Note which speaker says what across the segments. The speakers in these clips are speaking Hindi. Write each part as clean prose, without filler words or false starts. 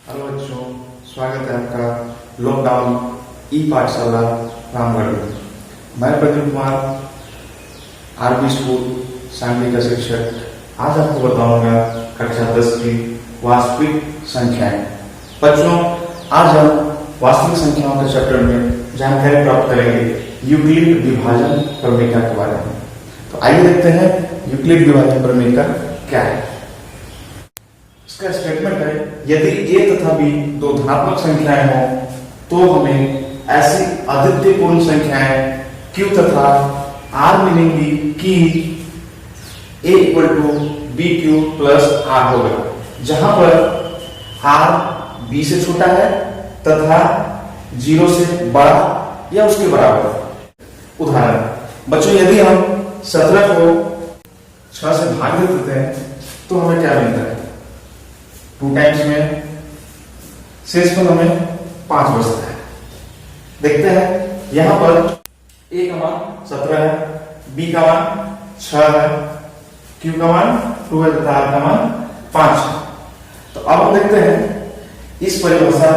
Speaker 1: हेलो बच्चों, स्वागत है आपका लॉकडाउन ई पाठशाला रामगढ़ में। मैं प्रदीप कुमार, आरबी स्कूल सांगली का शिक्षक। आज आपको बताऊंगा कक्षा 10 की वास्तविक संख्याएं। बच्चों, आज हम वास्तविक संख्याओं के चैप्टर में जानकारी प्राप्त करेंगे यूक्लिड विभाजन प्रमेय के बारे में। तो आइए देखते हैं यूक्लिड विभाजन प्रमेय क्या है। इसका स्टेटमेंट है, यदि a तथा b दो धनात्मक संख्याएं हों तो हमें ऐसी अद्वितीयपूर्ण संख्याएं q तथा r मिलेंगी कि a = bq + r होगा, जहां पर r b से छोटा है तथा 0 से बड़ा या उसके बराबर। उदाहरण बच्चों, यदि हम 17 को 6 से भाग देते हैं तो हमें क्या मिलता है? 2 टाइम्स में शेषफल हमें 5 बचता है। देखते हैं, यहां पर a का मान 17 है, b का मान 6 है, q का मान 2 है तथा r का मान 5 है। तो अब हम देखते हैं, इस परिभाषा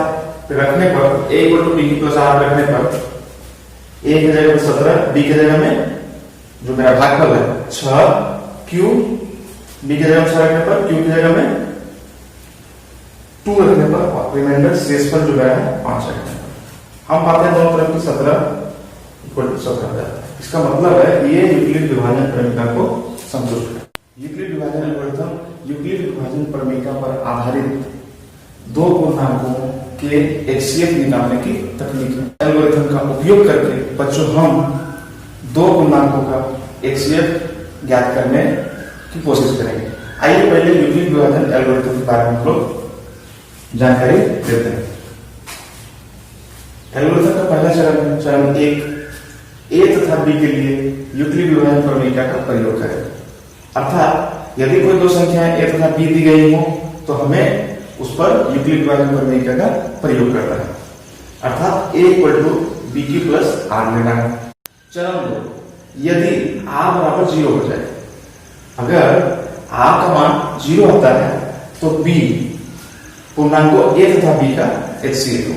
Speaker 1: पे रखने पर a = bq + r रखने पर a की जगह 17, b की जगह में जो मेरा भागफल है 6, q b की जगह 6 रखने पर q की जगह में 2 रखने पर रिमाइंडर शेषफल जो है 5 रखने पर हम पाते हैं दोनों तरफ की 17 = 17। इसका मतलब है ये यूक्लिड विभाजन प्रमेय को संतुष्ट है। यूक्लिड विभाजन एल्गोरिथम यूक्लिड विभाजन प्रमेय पर आधारित दो पूर्णांकों के एचसीएफ निकालने की तकनीक है। एल्गोरिथम का उपयोग करके बच्चों हम दो पूर्णांकों का एचसीएफ ज्ञात करने की कोशिश करेंगे। आइए पहले यूक्लिड विभाजन एल्गोरिथम के बारे में हम लोग जानकारी देते हैं। एल्गोरिथम का पहला चरण 1, a तथा b के लिए यूक्लिड विभाजन प्रमेय का प्रयोग करें। अर्थात यदि कोई दो संख्याएं a तथा b दी गई हो तो हमें उस पर यूक्लिड विभाजन प्रमेय का प्रयोग करना है। अर्थात a = bq + r लेना है। चरण 2, यदि r = 0 हो जाए, अगर r का मान 0 होता है तो b पूर्णांकों a तथा b का एचसीएफ हो,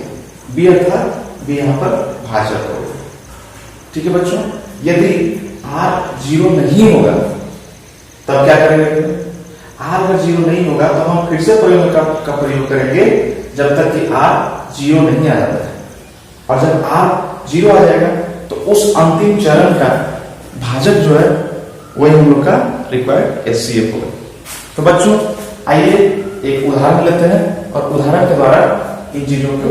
Speaker 1: b अर्थात b यहां पर भाजक हो। ठीक है बच्चों, यदि r 0 नहीं होगा तब क्या करेंगे? r अगर 0 नहीं होगा तो हम फिर से प्रयोग का प्रयोग करेंगे जब तक कि r 0 नहीं आ जाता है। और जब r 0 आ जाएगा तो उस अंतिम चरण का भाजक जो है वही हम लोग का रिक्वायर्ड एचसीएफ होगा। तो बच्चों, आइए एक उदाहरण लेते हैं और उदाहरण के द्वारा इन चीजों को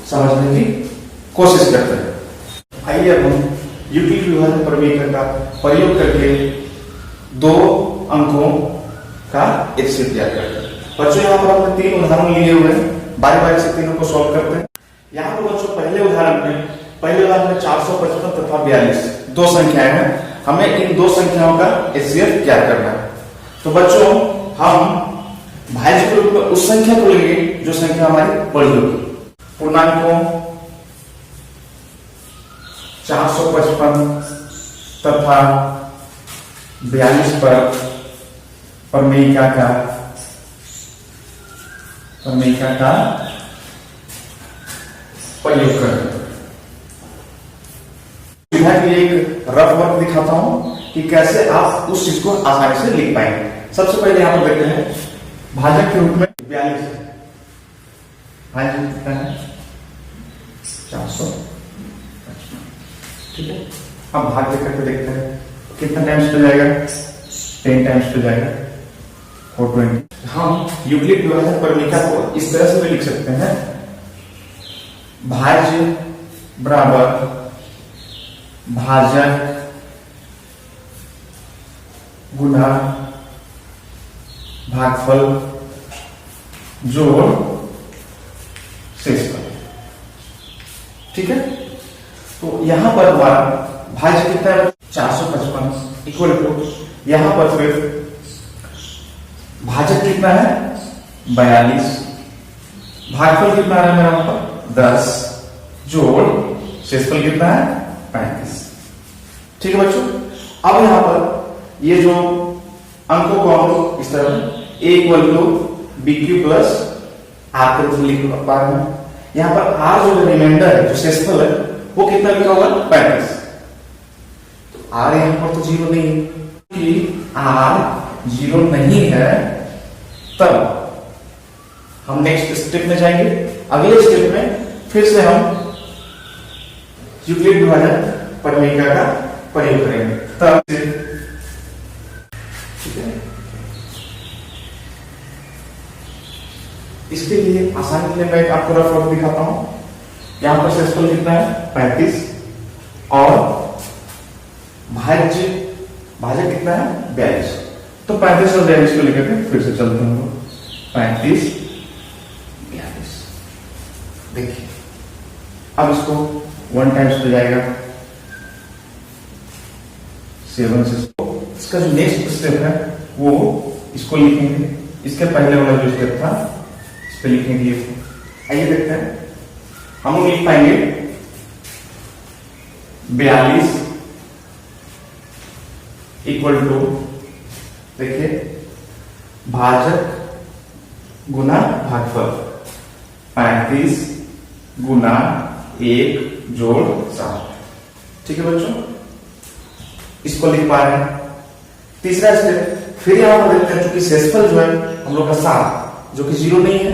Speaker 1: समझने की कोशिश करते हैं। आइए अब हम यूक्लिड विभाजन प्रमेय का प्रयोग करके दो अंकों का एचसीएफ ज्ञात करते हैं। बच्चों, यहाँ पर हमने 3 उदाहरण लिए हुए हैं, बारी बारी से तीनों को सॉल्व करते हैं। यहाँ पर बच्चों पहले उदाहरण में 455 तथा 42 दो संख्याएं हैं, हमें इन दो संख्याओं का एचसीएफ ज्ञात करना है। तो बच्चों, हम भाज्य के रूप में उस संख्या को लेंगे जो संख्या हमारी बड़ी होगी। पूर्णांकों 455 तथा 42 पर प्रमेयिका का प्रयोग करें। एक रफ वर्क दिखाता हूं कि कैसे आप उस चीज को आसानी से लिख पाएंगे। सबसे पहले यहां पर देखते हैं, भाजक के रूप में 42 भाज्य कितना है? 455। ठीक है, अब भाग्य करके देखते हैं कितना टाइम्स पे जाएगा? 10 टाइम्स पे जाएगा, 420। हम यूक्लिड विभाजन प्रमेय को इस तरह से भी लिख सकते हैं, भाज्य बराबर भाजक गुना भागफल जोड़ शेषफल। ठीक है, तो यहां पर हमारा भाज्य कितना है? 455 इक्वल टू, यहां पर फिर भाजक कितना है? 42, भागफल कितना है मेरा वहां पर? 10 जोड़ शेषफल कितना है? 35। ठीक है बच्चों, अब यहां पर ये जो अंकों को हम लोग इस तरह a = bq + आर के रूप में लिख पा रहे हैं। यहाँ पर आर जो रिमाइंडर है, जो शेषफल है, वो कितना लिखा होगा? 35। तो आर यहाँ पर तो 0 नहीं है, कि आर 0 नहीं है, तब हम नेक्स्ट स्टेप में जाएंगे। अगले स्टेप में फिर से हम यूक्लिड विभाजन परिमेयिका का प्रयोग करेंगे। तब ठीक है, इसके लिए आसानी के लिए मैं आपको रफ वर्क दिखाता हूं। यहां पर शेषफल कितना है? 35 और भाज्य कितना है? 42। तो 35 और 42 को लेकर के फिर से चलते हैं। 35 42। देखिए अब इसको 1 टाइम्स हो जाएगा 7 से। इसका जो नेक्स्ट स्टेप है वो इसको लिखेंगे। इसके पहले वाला जो स्टेप था इस पे लिखेंगे। आइए देखते हैं, हम लोग लिख पाएंगे 42 इक्वल टू, देखिए, भाजक गुना भागफल 35 गुना 1 जोड़ 7। ठीक है बच्चों, इसको लिख पा रहे हैं। तीसरा स्टेप फिर यहां पर देखते हैं, चूंकि शेषफल जो है हम लोग का 7 जो कि 0 नहीं है,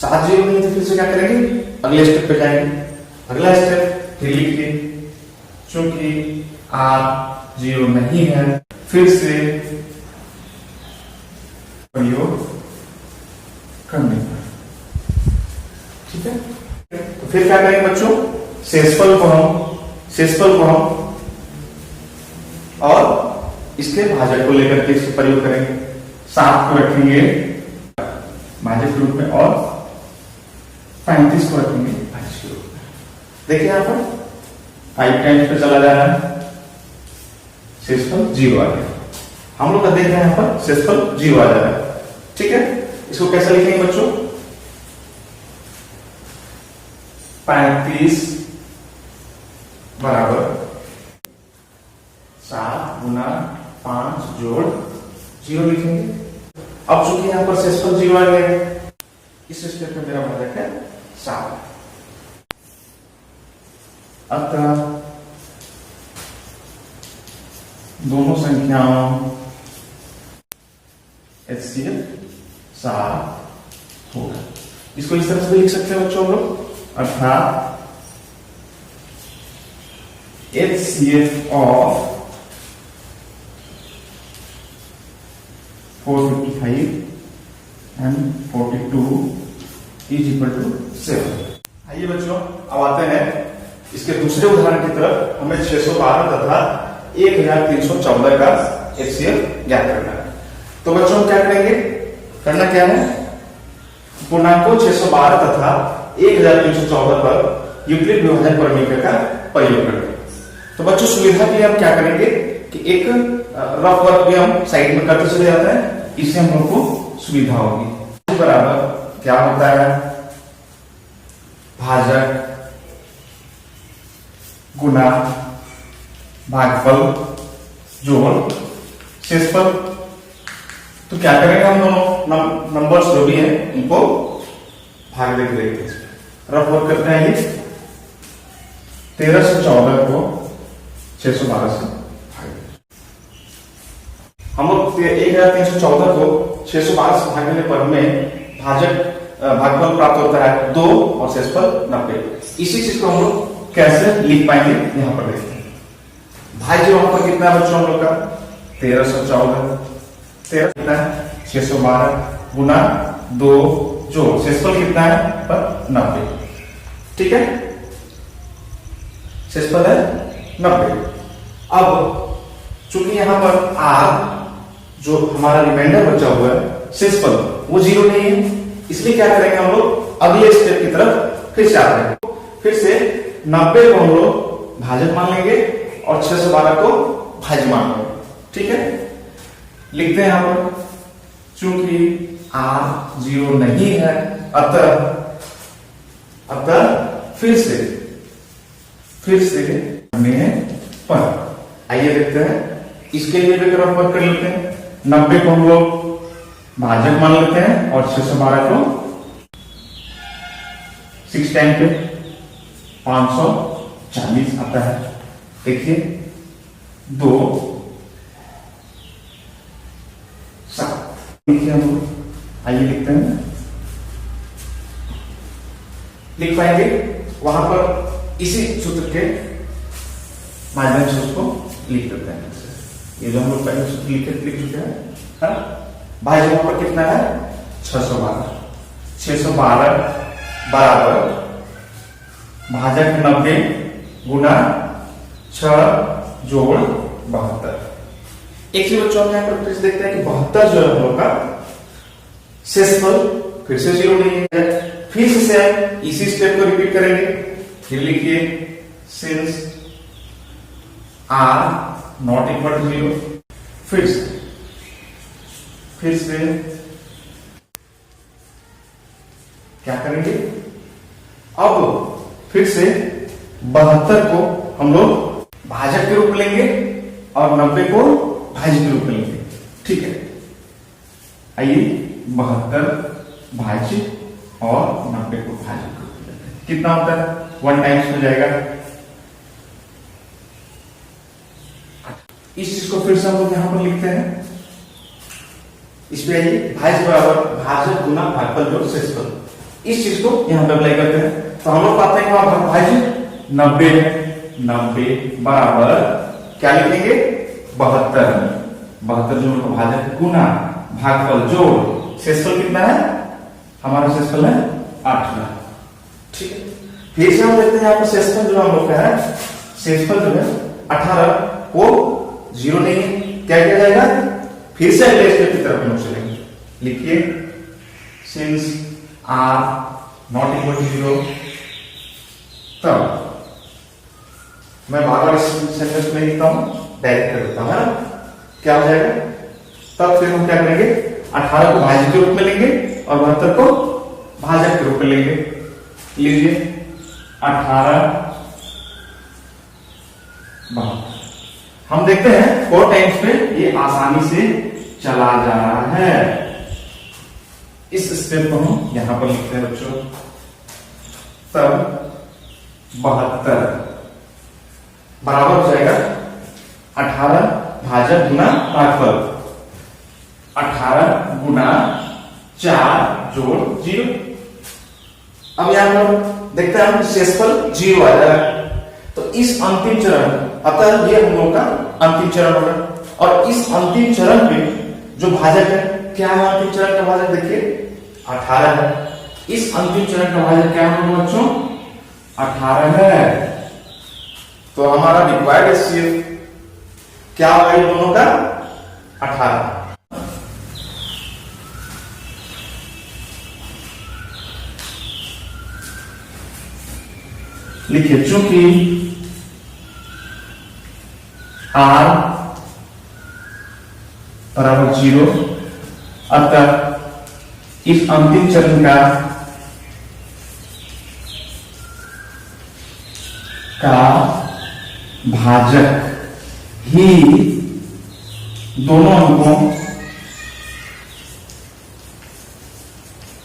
Speaker 1: 7 0 नहीं है, तो फिर से क्या करेंगे? अगले स्टेप पे जाएंगे। अगला स्टेप फिर लिखिए, चूंकि R 0 नहीं है, फिर से प्रयोग करने का। ठीक है, तो फिर क्या करेंगे बच्चों? शेषफल को हम और इसके भाजक को लेकर के इसको प्रयोग करेंगे। 7 को रखेंगे भाजक के रूप में और 35 को रखेंगे भाजक के रूप में। देखिए यहां पर 5 टाइम्स पे चला जा रहा है, शेषफल 0 आ गया। हम लोग का देख रहे हैं यहां पर शेषफल 0 आ जा रहा है। ठीक है, इसको कैसे लिखेंगे बच्चों? 35 बराबर 7 गुना 5 जोड़ 0 लिखेंगे। अब चूंकि यहां पर शेषफल 0 आ गया है, इस स्टेप में मेरा भाजक है 7। अतः दोनों संख्याओं HCF 7 होगा। इसको इस तरह से लिख सकते हैं बच्चों हम लोग, अर्थात HCF of 455 and 42 is equal to 7। आइए बच्चों, अब आते हैं इसके दूसरे उदाहरण की तरफ। हमें 612 तथा 1314 का HCF ज्ञात करना है। तो बच्चों हम क्या करेंगे? करना क्या है? पूर्णांकों 612 तथा 1314 पर यूक्लिड विभाजन परिमेयिका का प्रयोग करेंगे। तो बच्चों सुविधा के लिए हम क्या करेंगे कि एक रफ वर्क भी हम साइड में करते चले जाते हैं, इससे हम लोग को सुविधा होगी। बराबर क्या होता है? भाजक गुना भागफल जोड़ शेषफल। तो क्या करेंगे हम दोनों नंबर्स जो भी हैं उनको भाग देके देखते हैं। रफ वर्क करते हैं। ये 13 से 14 को 612 से हम लोग 1314 को 612 से भागने पर हमें भागफल प्राप्त होता है 2 और शेषफल 90। इसी चीज को हम लोग कैसे लिख पाएंगे यहां पर देखते हैं। भाज्य वहां पर कितना है बच्चों हम लोग का? 1314। 13 कितना है? 612 गुना 2 जोड़ शेषफल कितना है? पर 90। ठीक है, शेषफल है 90। अब चूंकि यहां पर R जो हमारा रिमाइंडर बचा हुआ है शेषफल वो 0 नहीं है, इसलिए क्या करेंगे हम लोग? अगले स्टेप की तरफ फिर से आते हैं। फिर से 90 को हम लोग भाजक मान लेंगे और 612 को भाज्य मान लेंगे। ठीक है, लिखते हैं यहां पर, चूंकि R 0 नहीं है, अतः फिर से पर। आइए देखते हैं, इसके लिए भी रफ कर लेते हैं। 90 को हम लोग भाजक मान लेते हैं और 612 को 6 टाइम पे 540 आता है। देखिए 2 7, देखिए हम लोग आइए लिखते हैं, लिख पाएंगे वहां पर इसी सूत्र के माध्यम से उसको लिख देते हैं। ये जो हम लोग पहले सूत्र लिख चुके हैं, भाई वहां पर कितना है 612 बराबर भाजक 90 गुना 6 जोड़ 72। एक चीज बच्चों में यहाँ पर फिर से देखते हैं कि 72 जो है हम लोग का शेषफल फिर से 0 नहीं है। फिर से इसी स्टेप को रिपीट करेंगे। फिर लिखिए since r not equal to 0। फिर से क्या करेंगे, अब फिर से 72 को हम लोग भाजक के रूप में लेंगे और 90 को भाज्य के रूप में लेंगे। ठीक है, आइए 72 भाज्य और 90 को भाज्य के रूप में लेते हैं। कितना होता है 1 टाइम्स हो जाएगा। इस चीज को फिर से हम लोग यहां पर लिखते हैं। इस पे आइए भाज्य बराबर भाजक गुना भागफल जोड़ शेषफल, इस चीज को यहां पे अप्लाई करते हैं। तो हम लोग पाते हैं कि वहां भाज्य 90 है, 90 बराबर क्या लिखेंगे 72 जोड़ भाजक गुना भागफल जोड़ शेषफल कितना है, हमारा शेषफल है 8। ठीक है, फिर से हम देखते हैं यहाँ पर शेषफल जो हम लोग का है, शेषफल जो है 18 को 0 नहीं है, क्या किया जाएगा, फिर से अगले स्टेप की तरफ हम चलेंगे। लिखिए since r not equal to 0, तब मैं बार-बार इस सेंटेंस में लिखता हूं, डायरेक्ट कर देता हूं, है ना। क्या हो जाएगा, तब फिर हम क्या करेंगे 18 को भाज्य के रूप में लेंगे और 72 को भाजक के रूप में लेंगे। लीजिए 18 हम देखते हैं 4 टाइम्स पे ये आसानी से चला जा रहा है। इस स्टेप को हम यहां पर लिखते हैं बच्चों, तब 72 बराबर हो जाएगा 18 भाजक गुना भागफल, 18 गुना 4 जोड़ 0। अब यहां पर देखते हैं हम शेषफल 0 आ जाएगा। तो इस अंतिम चरण, अतः ये हम लोग का अंतिम चरण होगा। और इस अंतिम चरण पे जो भाजक है, क्या है अंतिम चरण का भाजक, देखिए 18 है। इस अंतिम चरण का भाजक क्या है बच्चों, 18 है। तो हमारा रिक्वायर्ड एचसीएफ क्या होगा इन दोनों का, 18। लिखिए चूंकि R बराबर 0, अतः इस अंतिम चरण का भाजक ही दोनों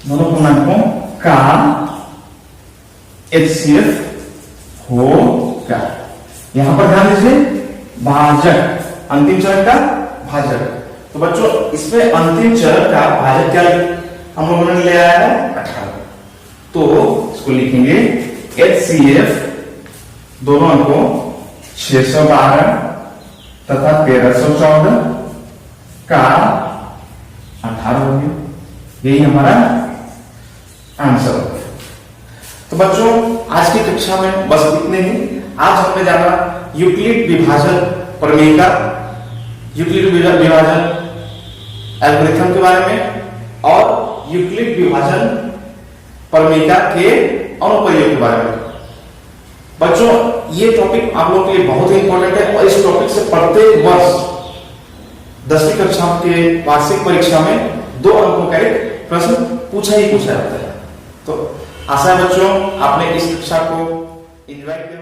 Speaker 1: पूर्णांकों का HCF होगा। यहां पर ध्यान दीजिए, भाजक अंतिम चरण का भाजक। तो बच्चों इसमें अंतिम चरण का भाजक क्या हम लोगों ने ले आया है 18। तो इसको लिखेंगे HCF दोनों अंकों 612 तथा 1314 का 18 हो गया। यही हमारा आंसर हो गया। तो बच्चों आज की कक्षा में बस इतने ही। आज हमने जाना यूक्लिड विभाजन प्रमेय का, यूक्लिड विभाजन एल्गोरिथम के बारे में और यूक्लिड विभाजन प्रमेय के अनुप्रयोग के बारे में। बच्चों ये टॉपिक आप लोगों के लिए बहुत ही इंपॉर्टेंट है और इस टॉपिक से प्रत्येक वर्ष 10वीं कक्षा के वार्षिक परीक्षा में 2 अंकों का एक प्रश्न पूछा जाता है। तो आशा है बच्चों आपने इस कक्षा को एंजॉय किया।